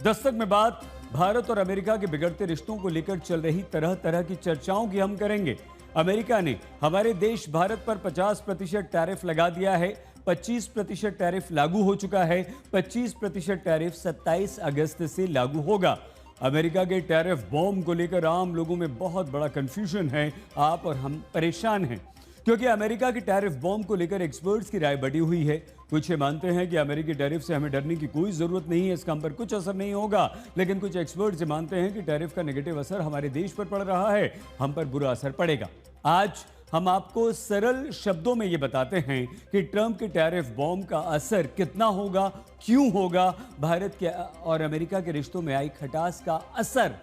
दस्तक में बात भारत और अमेरिका के बिगड़ते रिश्तों को लेकर चल रही तरह तरह की चर्चाओं की हम करेंगे। अमेरिका ने हमारे देश भारत पर 50% टैरिफ लगा दिया है। 25% टैरिफ लागू हो चुका है। 25% टैरिफ 27 अगस्त से लागू होगा। अमेरिका के टैरिफ बॉम्ब को लेकर आम लोगों में बहुत बड़ा कंफ्यूजन है। आप और हम परेशान हैं क्योंकि अमेरिका के टैरिफ बॉम्ब को लेकर एक्सपर्ट्स की राय बढ़ी हुई है। कुछ ये मानते हैं कि अमेरिकी टैरिफ से हमें डरने की कोई जरूरत नहीं है, इसका हम पर कुछ असर नहीं होगा। लेकिन कुछ एक्सपर्ट्स ये मानते हैं कि टैरिफ का नेगेटिव असर हमारे देश पर पड़ रहा है, हम पर बुरा असर पड़ेगा। आज हम आपको सरल शब्दों में ये बताते हैं कि ट्रंप के टैरिफ बॉम्ब का असर कितना होगा, क्यों होगा, भारत के और अमेरिका के रिश्तों में आई खटास का असर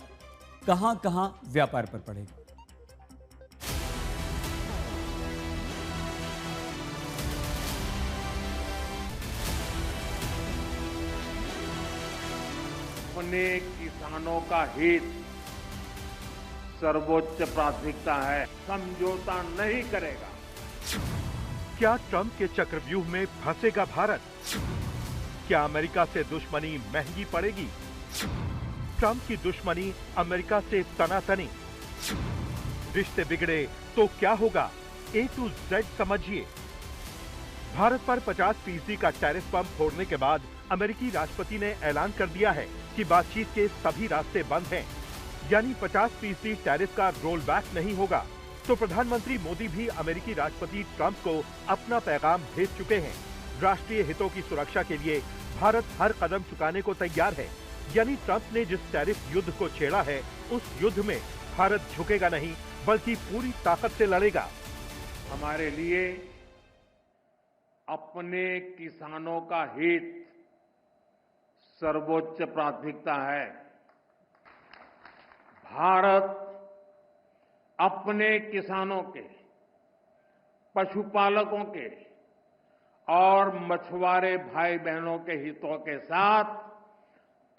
कहां कहां व्यापार पर पड़ेगा। अपने किसानों का हित सर्वोच्च प्राथमिकता है, समझौता नहीं करेगा। क्या ट्रंप के चक्रव्यूह में फंसेगा भारत? क्या अमेरिका से दुश्मनी महंगी पड़ेगी? ट्रंप की दुश्मनी अमेरिका से तनातनी। रिश्ते बिगड़े तो क्या होगा? A to Z समझिए। भारत पर 50% का टैरिफ बम फोड़ने के बाद अमेरिकी राष्ट्रपति ने ऐलान कर दिया है कि बातचीत के सभी रास्ते बंद हैं, यानी 50% टैरिफ का रोल बैक नहीं होगा। तो प्रधानमंत्री मोदी भी अमेरिकी राष्ट्रपति ट्रंप को अपना पैगाम भेज चुके हैं। राष्ट्रीय हितों की सुरक्षा के लिए भारत हर कदम चुकाने को तैयार है, यानी ट्रंप ने जिस टैरिफ युद्ध को छेड़ा है उस युद्ध में भारत झुकेगा नहीं बल्कि पूरी ताकत से लड़ेगा। हमारे लिए अपने किसानों का हित सर्वोच्च प्राथमिकता है। भारत अपने किसानों के, पशुपालकों के और मछुआरे भाई बहनों के हितों के साथ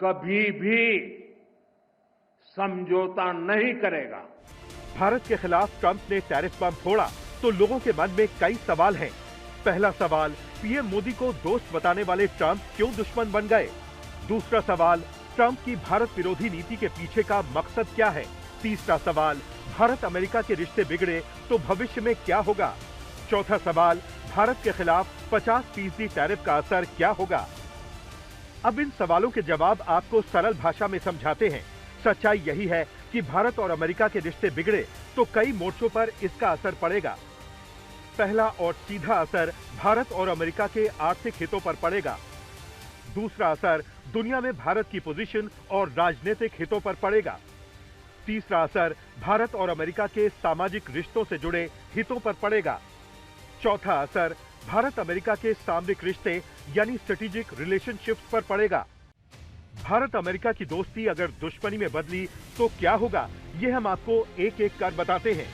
कभी भी समझौता नहीं करेगा। भारत के खिलाफ ट्रंप ने टैरिफ बम फोड़ा तो लोगों के मन में कई सवाल हैं। पहला सवाल, पीएम मोदी को दोस्त बताने वाले ट्रंप क्यों दुश्मन बन गए? दूसरा सवाल, ट्रंप की भारत विरोधी नीति के पीछे का मकसद क्या है? तीसरा सवाल, भारत अमेरिका के रिश्ते बिगड़े तो भविष्य में क्या होगा? चौथा सवाल, भारत के खिलाफ 50% टैरिफ का असर क्या होगा? अब इन सवालों के जवाब आपको सरल भाषा में समझाते हैं। सच्चाई यही है कि भारत और अमेरिका के रिश्ते बिगड़े तो कई मोर्चों पर इसका असर पड़ेगा। पहला और सीधा असर भारत और अमेरिका के आर्थिक हितों पर पड़ेगा। दूसरा असर दुनिया में भारत की पोजीशन और राजनीतिक हितों पर पड़ेगा। तीसरा असर भारत और अमेरिका के सामाजिक रिश्तों से जुड़े हितों पर पड़ेगा। चौथा असर भारत अमेरिका के सामरिक रिश्ते यानी स्ट्रेटेजिक रिलेशनशिप्स पर पड़ेगा। भारत अमेरिका की दोस्ती अगर दुश्मनी में बदली तो क्या होगा, ये हम आपको एक एक कर बताते हैं।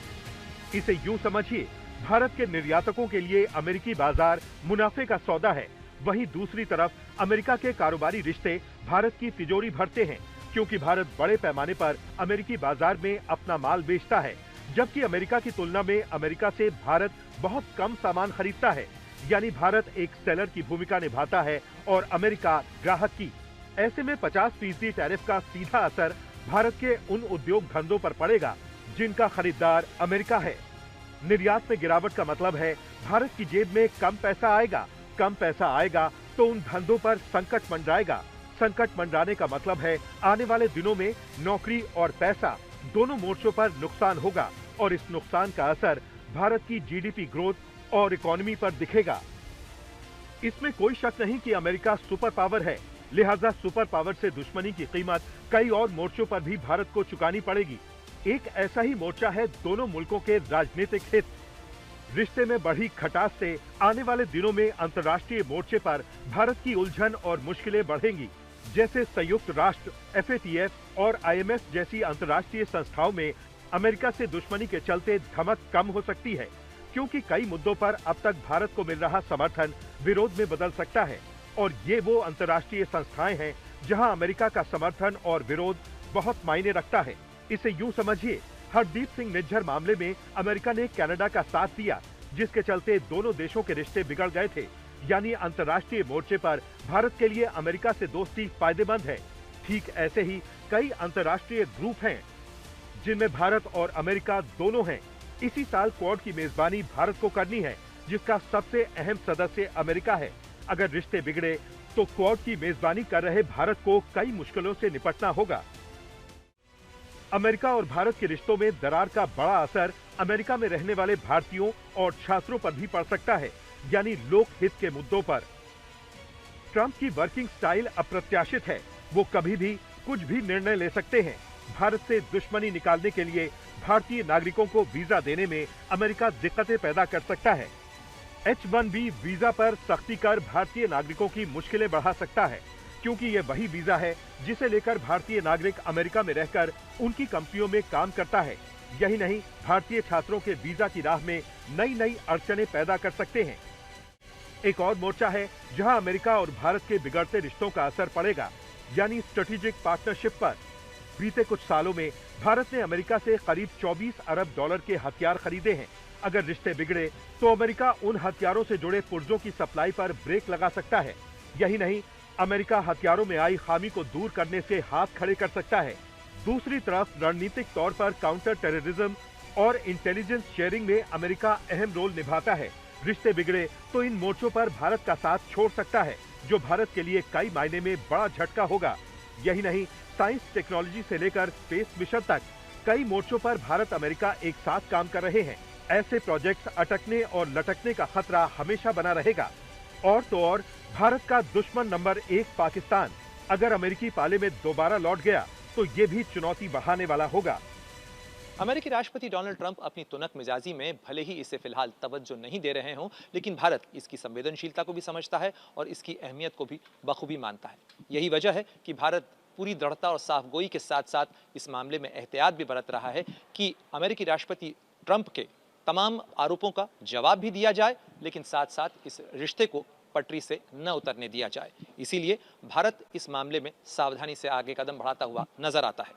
इसे यूं समझिए, भारत के निर्यातकों के लिए अमेरिकी बाजार मुनाफे का सौदा है, वहीं दूसरी तरफ अमेरिका के कारोबारी रिश्ते भारत की तिजोरी भरते हैं, क्योंकि भारत बड़े पैमाने पर अमेरिकी बाजार में अपना माल बेचता है, जबकि अमेरिका की तुलना में अमेरिका से भारत बहुत कम सामान खरीदता है। यानी भारत एक सेलर की भूमिका निभाता है और अमेरिका ग्राहक की। ऐसे में 50% टैरिफ का सीधा असर भारत के उन उद्योग धंधों पर पड़ेगा जिनका खरीदार अमेरिका है। निर्यात में गिरावट का मतलब है भारत की जेब में कम पैसा आएगा। कम पैसा आएगा तो उन धंधों पर संकट मंडराएगा। संकट मंडराने का मतलब है आने वाले दिनों में नौकरी और पैसा दोनों मोर्चों पर नुकसान होगा और इस नुकसान का असर भारत की जीडीपी ग्रोथ और इकोनॉमी पर दिखेगा। इसमें कोई शक नहीं कि अमेरिका सुपर पावर है, लिहाजा सुपर पावर से दुश्मनी की कीमत कई और मोर्चों पर भी भारत को चुकानी पड़ेगी। एक ऐसा ही मोर्चा है दोनों मुल्कों के राजनीतिक हित। रिश्ते में बढ़ी खटास से आने वाले दिनों में अंतर्राष्ट्रीय मोर्चे पर भारत की उलझन और मुश्किलें बढ़ेंगी। जैसे संयुक्त राष्ट्र, FATF और IMF जैसी अंतर्राष्ट्रीय संस्थाओं में अमेरिका से दुश्मनी के चलते धमक कम हो सकती है, क्योंकि कई मुद्दों पर अब तक भारत को मिल रहा समर्थन विरोध में बदल सकता है। और ये वो अंतर्राष्ट्रीय संस्थाएं हैं जहां अमेरिका का समर्थन और विरोध बहुत मायने रखता है। इसे यूं समझिए, हरदीप सिंह निज्जर मामले में अमेरिका ने कनाडा का साथ दिया, जिसके चलते दोनों देशों के रिश्ते बिगड़ गए थे। यानी अंतर्राष्ट्रीय मोर्चे पर भारत के लिए अमेरिका से दोस्ती फायदेमंद है। ठीक ऐसे ही कई अंतर्राष्ट्रीय ग्रुप हैं जिनमें भारत और अमेरिका दोनों हैं। इसी साल क्वाड की मेजबानी भारत को करनी है, जिसका सबसे अहम सदस्य अमेरिका है। अगर रिश्ते बिगड़े तो क्वाड की मेजबानी कर रहे भारत को कई मुश्किलों से निपटना होगा। अमेरिका और भारत के रिश्तों में दरार का बड़ा असर अमेरिका में रहने वाले भारतीयों और छात्रों पर भी पड़ सकता है, यानी लोक हित के मुद्दों पर। ट्रंप की वर्किंग स्टाइल अप्रत्याशित है। वो कभी भी कुछ भी निर्णय ले सकते हैं। भारत से दुश्मनी निकालने के लिए भारतीय नागरिकों को वीजा देने में अमेरिका दिक्कतें पैदा कर सकता है। H-1B वीजा पर सख्ती कर भारतीय नागरिकों की मुश्किलें बढ़ा सकता है, क्योंकि ये वही वीजा है जिसे लेकर भारतीय नागरिक अमेरिका में रहकर उनकी कंपनियों में काम करता है। यही नहीं, भारतीय छात्रों के वीजा की राह में नई नई अड़चनें पैदा कर सकते हैं। एक और मोर्चा है जहां अमेरिका और भारत के बिगड़ते रिश्तों का असर पड़ेगा, यानी स्ट्रेटेजिक पार्टनरशिप पर। बीते कुछ सालों में भारत ने अमेरिका से करीब 24 अरब डॉलर के हथियार खरीदे हैं। अगर रिश्ते बिगड़े तो अमेरिका उन हथियारों से जुड़े पुर्जों की सप्लाई पर ब्रेक लगा सकता है। यही नहीं, अमेरिका हथियारों में आई खामी को दूर करने से हाथ खड़े कर सकता है। दूसरी तरफ रणनीतिक तौर पर काउंटर टेररिज्म और इंटेलिजेंस शेयरिंग में अमेरिका अहम रोल निभाता है। रिश्ते बिगड़े तो इन मोर्चों पर भारत का साथ छोड़ सकता है, जो भारत के लिए कई मायने में बड़ा झटका होगा। यही नहीं, साइंस टेक्नोलॉजी से लेकर स्पेस मिशन तक कई मोर्चों पर भारत अमेरिका एक साथ काम कर रहे हैं। ऐसे प्रोजेक्ट्स अटकने और लटकने का खतरा हमेशा बना रहेगा। और तो और, भारत का दुश्मन नंबर 1 पाकिस्तान अगर अमेरिकी पाले में दोबारा लौट गया तो ये भी चुनौती बढ़ाने वाला होगा। अमेरिकी राष्ट्रपति डोनाल्ड ट्रंप अपनी तुनक मिजाजी में भले ही इसे फिलहाल तवज्जो नहीं दे रहे हों, लेकिन भारत इसकी संवेदनशीलता को भी समझता है और इसकी अहमियत को भी बखूबी मानता है। यही वजह है कि भारत पूरी दृढ़ता और साफगोई के साथ साथ इस मामले में एहतियात भी बरत रहा है कि अमेरिकी राष्ट्रपति ट्रंप के तमाम आरोपों का जवाब भी दिया जाए, लेकिन साथ साथ इस रिश्ते को पटरी से न उतरने दिया जाए। इसीलिए भारत इस मामले में सावधानी से आगे कदम बढ़ाता हुआ नजर आता है।